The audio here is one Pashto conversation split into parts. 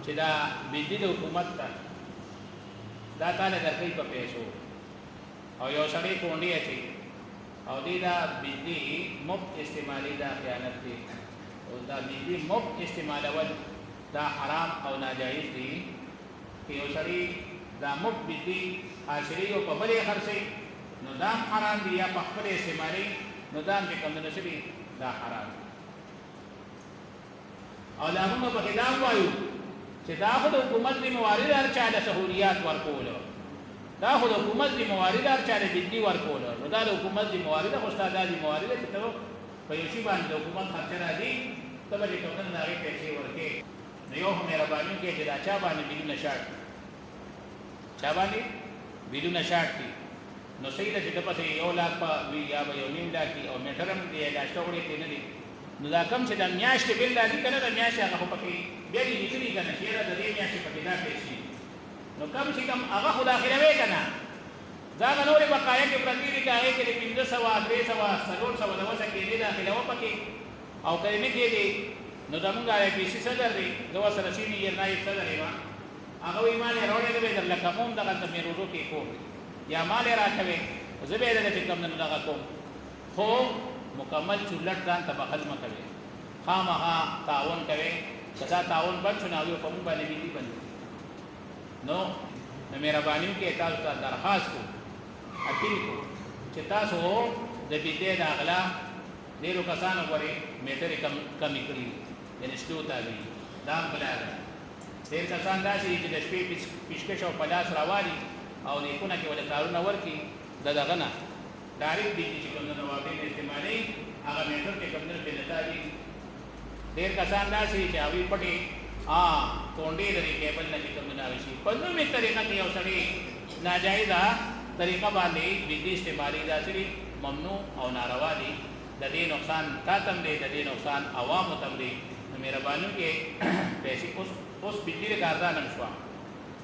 چې دا بجلی د حکومت ته دا تاله درکې په پیسو او یو سړی کونډي اچي او دې دا بجلی مفت استعمالي دا خیانت دی او دا بجلی مفت استعمالول دا حرام او ناجایز دی چې یو سړی دا مفت بجلی حاصلې او په بلې خرڅي نو دا حرام دی یا په خپل استعمالي نو دا چې کوم نشي دا حرام او دا موږ په خلاف وایو چې دا خو د حکومت دی موارد هر چا له سہولیات ورکول دا خو د حکومت دی موارد هر چا له بجلی ورکول نو دا د حکومت دی موارد خو استاد دی موارد چې ته په یو شی باندې د حکومت خرچ راځي ته به کوم نه راغی پیسې ورکې نو یو مهرباني کې چې دا چا باندې بجلی نشاط چا باندې بجلی نشاط دي نو صحیح ده چې د پسې یو لاک په وی یا به یو نیم لاک او میټرم دی دا شټوړې دی نه دي نو دا کم چې د میاشتې بل دی کنه د میاشتې هغه خو پکې بیا دې لیکلي کنه چې دا د دې میاشتې پکې دا پیسې نو کم چې کم هغه خو داخله وې کنه دا نورې بقایا کې پرتی دي هغه کې 1500 300 400 د وسه کې دي داخله و پکې او کله نه کې دي نو دا موږ یې پیسې صدر دی نو سره شي نه نه صدر یې هغه ایمان وروړې دې در لکه کوم دغه ته مې روزو کې کو یا مال راکوي زبېده دې کوم نه دغه کوم خو مکمل چولټ ځان ته بخل مکوي خامخا تعاون کوي کدا تعاون بند شنو یو په موږ باندې دي بند نو مهرباني کې تاسو ته درخواست کو اپیل کو چې تاسو د دې د اغلا ډیرو کسانو غوري میټرې کمی کړی یعنی ستو تا وی دام بلار ډیر کسان داسې چې د شپې پیشکش او پلاس راوالي او نیکونه کې ول کارونه ورکی دغه نه ډایرکټ دي چې کوم نو واقع استعمالي هغه میټر کې کوم نه بلتاوي ډیر کسان داسې چې اوی پټي کونډې لري کېبل نه کوم نه شي په نوې طریقه کې یو سړی ناجایزه طریقه باندې بجلی استعمالي داسې ممنوع او ناروا دي د دې نقصان تاسو دې د دې نقصان عوام ته دې مهرباني کې پیسې اوس بجلی کاردا نه شو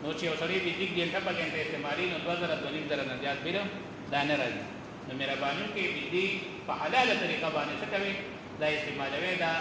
نو چې یو سړی بجلی ګنټه په ګنټه استعمالي نو 2000 نه زیات بیره دا نه راځي نو مهرباني کې بجلی په حلاله طریقه باندې څه کوي دا استعمالوي دا